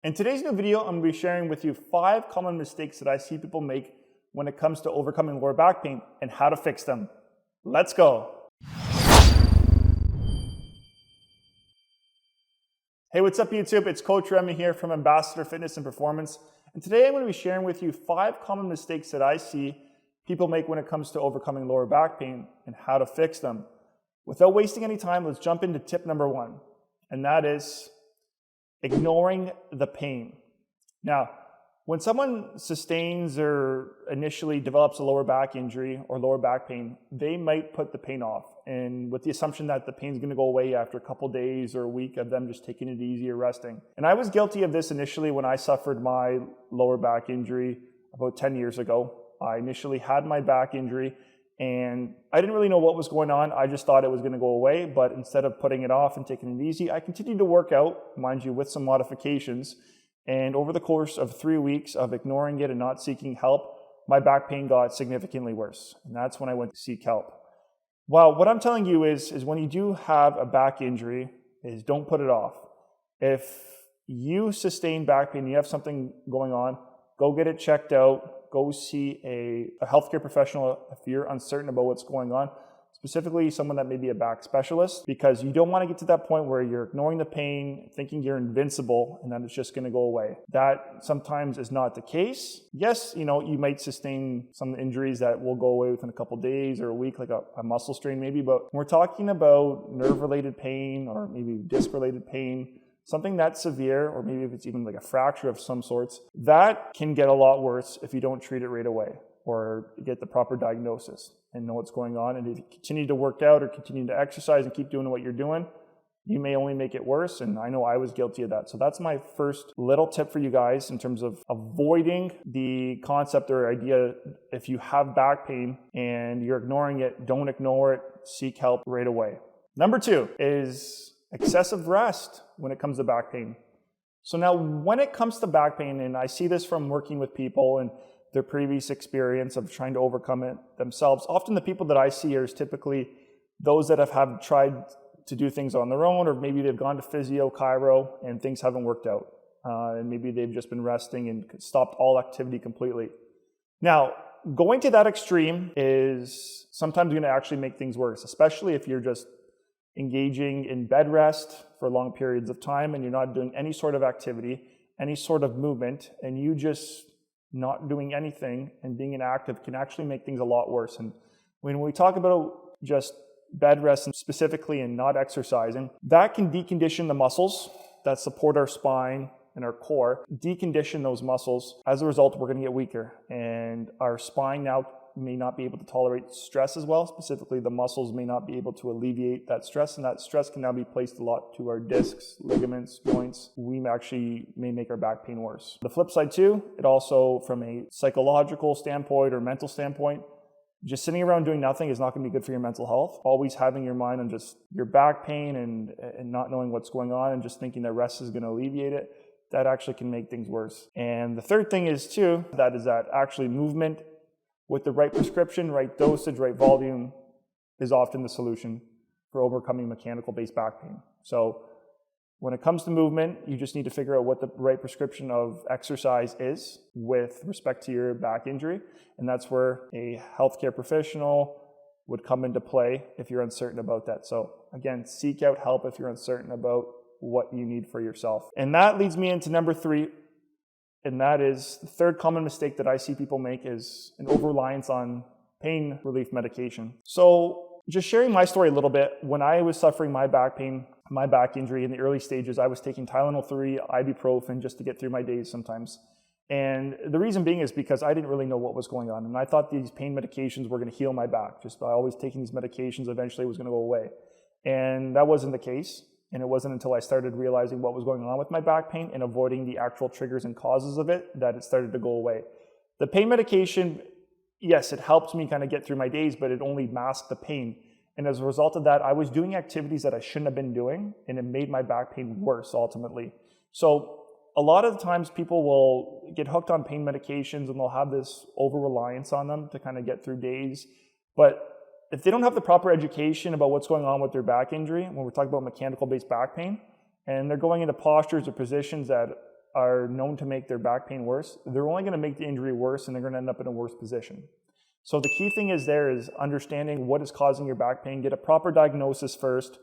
In today's new video, I'm going to be sharing with you 5 common mistakes that I see people make when it comes to overcoming lower back pain and how to fix them. Let's go. Hey, what's up YouTube? It's Coach Remi here from Ambassador Fitness and Performance. And today I'm going to be sharing with you 5 common mistakes that I see people make when it comes to overcoming lower back pain and how to fix them. Without wasting any time, let's jump into tip number 1. And that is ignoring the pain. Now, when someone sustains or initially develops a lower back injury or lower back pain, they might put the pain off, and with the assumption that the pain's going to go away after a couple days or a week of them just taking it easy or resting. And I was guilty of this initially when I suffered my lower back injury about 10 years ago. I initially had my back injury and I didn't really know what was going on. I just thought it was going to go away, but instead of putting it off and taking it easy, I continued to work out, mind you, with some modifications. And over the course of 3 weeks of ignoring it and not seeking help, my back pain got significantly worse. And that's when I went to seek help. Well, what I'm telling you is when you do have a back injury, is don't put it off. If you sustain back pain, you have something going on, go get it checked out. Go see a healthcare professional if you're uncertain about what's going on, specifically someone that may be a back specialist, because you don't want to get to that point where you're ignoring the pain, thinking you're invincible, and that it's just going to go away. That sometimes is not the case. Yes, you might sustain some injuries that will go away within a couple days or a week, like a muscle strain maybe, but when we're talking about nerve-related pain or maybe disc-related pain, something that's severe, or maybe if it's even like a fracture of some sorts, that can get a lot worse if you don't treat it right away or get the proper diagnosis and know what's going on. And if you continue to work out or continue to exercise and keep doing what you're doing, you may only make it worse. And I know I was guilty of that. So that's my first little tip for you guys in terms of avoiding the concept or idea. If you have back pain and you're ignoring it, don't ignore it, seek help right away. Number 2 is excessive rest when it comes to back pain. So now when it comes to back pain, and I see this from working with people and their previous experience of trying to overcome it themselves, often the people that I see are typically those that have tried to do things on their own, or maybe they've gone to physio, chiro, and things haven't worked out. And maybe they've just been resting and stopped all activity completely. Now, going to that extreme is sometimes going to actually make things worse, especially if you're just engaging in bed rest for long periods of time and you're not doing any sort of activity, any sort of movement, and you just not doing anything and being inactive can actually make things a lot worse. And when we talk about just bed rest and specifically and not exercising, that can decondition the muscles that support our spine and our core, decondition those muscles. As a result, we're going to get weaker, and our spine now may not be able to tolerate stress as well. Specifically, the muscles may not be able to alleviate that stress, and that stress can now be placed a lot to our discs, ligaments, joints. We actually may make our back pain worse. The flip side too, it also, from a psychological standpoint or mental standpoint, just sitting around doing nothing is not going to be good for your mental health. Always having your mind on just your back pain and not knowing what's going on and just thinking that rest is going to alleviate it, that actually can make things worse. And the third thing is too, that actually movement with the right prescription, right dosage, right volume is often the solution for overcoming mechanical-based back pain. So when it comes to movement, you just need to figure out what the right prescription of exercise is with respect to your back injury. And that's where a healthcare professional would come into play if you're uncertain about that. So again, seek out help if you're uncertain about what you need for yourself. And that leads me into number 3. And that is the third common mistake that I see people make is an over-reliance on pain relief medication. So just sharing my story a little bit, when I was suffering my back pain, my back injury in the early stages, I was taking Tylenol 3, ibuprofen just to get through my days sometimes. And the reason being is because I didn't really know what was going on. And I thought these pain medications were going to heal my back. Just by always taking these medications, eventually it was going to go away. And that wasn't the case. And it wasn't until I started realizing what was going on with my back pain and avoiding the actual triggers and causes of it that it started to go away. The pain medication, yes, it helped me kind of get through my days, but it only masked the pain. And as a result of that, I was doing activities that I shouldn't have been doing, and it made my back pain worse ultimately. So a lot of the times people will get hooked on pain medications and they'll have this over-reliance on them to kind of get through days. But if they don't have the proper education about what's going on with their back injury, when we're talking about mechanical-based back pain, and they're going into postures or positions that are known to make their back pain worse, they're only going to make the injury worse and they're going to end up in a worse position. So the key thing is understanding what is causing your back pain, get a proper diagnosis first,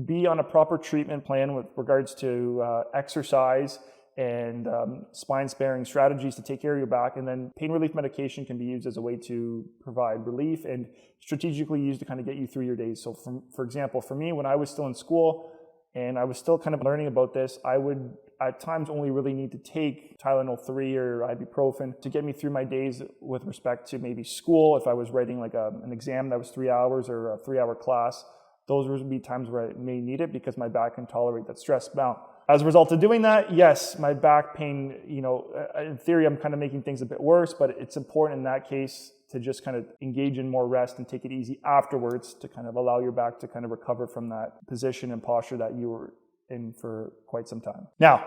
be on a proper treatment plan with regards to exercise and spine-sparing strategies to take care of your back, and then pain relief medication can be used as a way to provide relief and strategically used to kind of get you through your days. So for example, for me, when I was still in school and I was still kind of learning about this, I would at times only really need to take Tylenol 3 or ibuprofen to get me through my days with respect to maybe school. If I was writing like an exam that was 3 hours or a 3-hour class, those would be times where I may need it because my back can tolerate that stress. Now, as a result of doing that, yes, my back pain, in theory, I'm kind of making things a bit worse, but it's important in that case to just kind of engage in more rest and take it easy afterwards to kind of allow your back to kind of recover from that position and posture that you were in for quite some time. Now,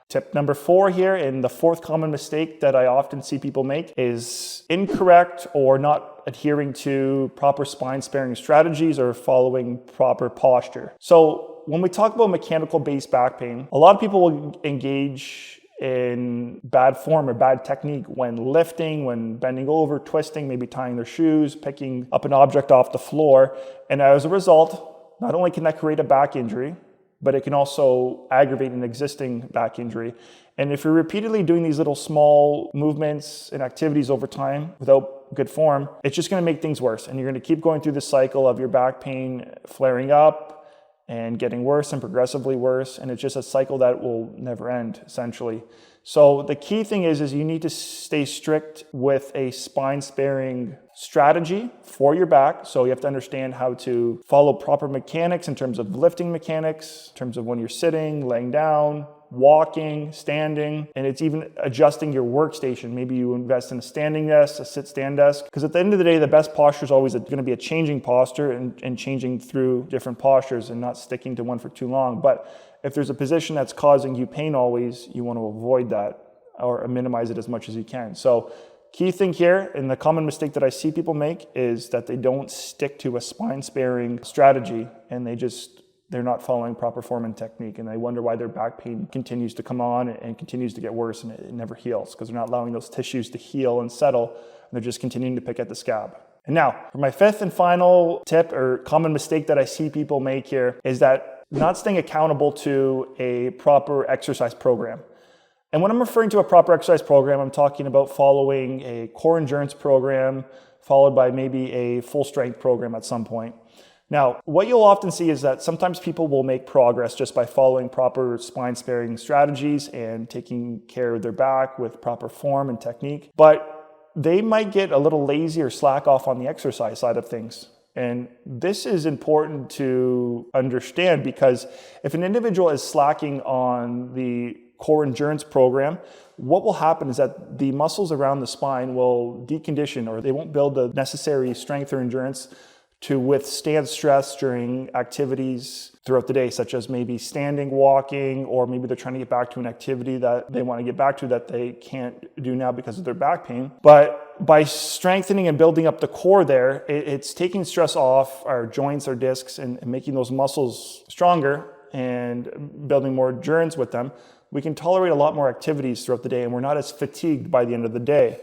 tip number 4 here, and the 4th common mistake that I often see people make is incorrect or not adhering to proper spine sparing strategies or following proper posture. So when we talk about mechanical-based back pain, a lot of people will engage in bad form or bad technique when lifting, when bending over, twisting, maybe tying their shoes, picking up an object off the floor. And as a result, not only can that create a back injury, but it can also aggravate an existing back injury. And if you're repeatedly doing these little small movements and activities over time without good form, it's just going to make things worse. And you're going to keep going through the cycle of your back pain flaring up and getting worse and progressively worse. And it's just a cycle that will never end, essentially. So the key thing is you need to stay strict with a spine-sparing strategy for your back. So you have to understand how to follow proper mechanics in terms of lifting mechanics, in terms of when you're sitting, laying down, walking, standing, and it's even adjusting your workstation. Maybe you invest in a standing desk, a sit-stand desk, because at the end of the day, the best posture is always going to be a changing posture and changing through different postures and not sticking to one for too long. But if there's a position that's causing you pain always, you want to avoid that or minimize it as much as you can. So key thing here, and the common mistake that I see people make, is that they don't stick to a spine-sparing strategy and they're not following proper form and technique, and they wonder why their back pain continues to come on and continues to get worse and it never heals because they're not allowing those tissues to heal and settle, and they're just continuing to pick at the scab. And now, for my 5th and final tip or common mistake that I see people make here is that not staying accountable to a proper exercise program. And when I'm referring to a proper exercise program, I'm talking about following a core endurance program followed by maybe a full strength program at some point. Now, what you'll often see is that sometimes people will make progress just by following proper spine-sparing strategies and taking care of their back with proper form and technique, but they might get a little lazy or slack off on the exercise side of things. And this is important to understand because if an individual is slacking on the core endurance program, what will happen is that the muscles around the spine will decondition or they won't build the necessary strength or endurance to withstand stress during activities throughout the day, such as maybe standing, walking, or maybe they're trying to get back to an activity that they want to get back to that they can't do now because of their back pain. But by strengthening and building up the core there, it's taking stress off our joints, our discs, and making those muscles stronger and building more endurance with them. We can tolerate a lot more activities throughout the day, and we're not as fatigued by the end of the day.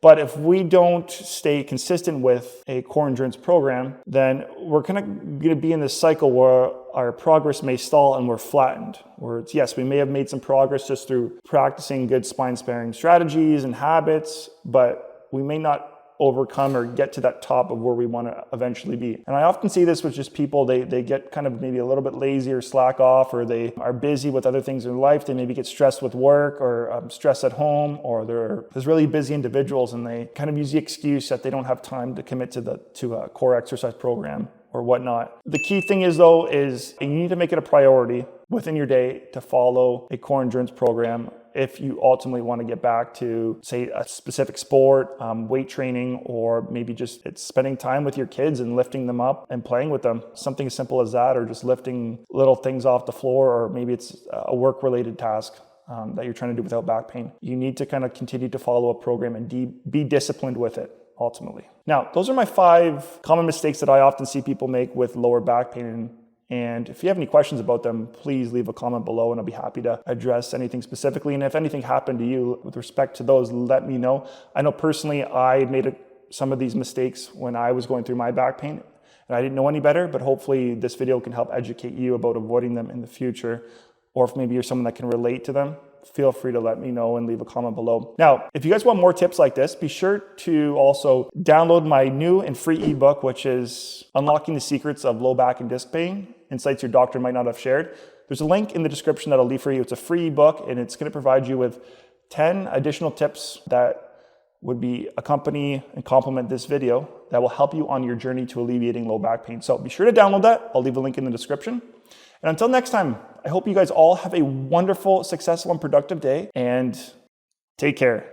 But if we don't stay consistent with a core endurance program, then we're kind of going to be in this cycle where our progress may stall and we're flattened. Where it's, yes, we may have made some progress just through practicing good spine-sparing strategies and habits, but we may not overcome or get to that top of where we want to eventually be. And I often see this with just people, they get kind of maybe a little bit lazy or slack off, or they are busy with other things in life. They maybe get stressed with work or stress at home, or there's really busy individuals and they kind of use the excuse that they don't have time to commit to a core exercise program or whatnot. The key thing is though, is you need to make it a priority within your day to follow a core endurance program if you ultimately want to get back to, say, a specific sport, weight training, or maybe just it's spending time with your kids and lifting them up and playing with them. Something as simple as that, or just lifting little things off the floor, or maybe it's a work-related task that you're trying to do without back pain. You need to kind of continue to follow a program and be disciplined with it, ultimately. Now, those are my 5 common mistakes that I often see people make with lower back pain. And if you have any questions about them, please leave a comment below and I'll be happy to address anything specifically. And if anything happened to you with respect to those, let me know. I know personally I made some of these mistakes when I was going through my back pain and I didn't know any better, but hopefully this video can help educate you about avoiding them in the future. Or if maybe you're someone that can relate to them, feel free to let me know and leave a comment below. Now, if you guys want more tips like this, be sure to also download my new and free ebook, which is Unlocking the Secrets of Low Back and Disc Pain, Insights Your Doctor Might Not Have Shared. There's a link in the description that I'll leave for you. It's a free ebook and it's going to provide you with 10 additional tips that would be accompany and complement this video that will help you on your journey to alleviating low back pain. So be sure to download that. I'll leave a link in the description. And until next time, I hope you guys all have a wonderful, successful, and productive day, and take care.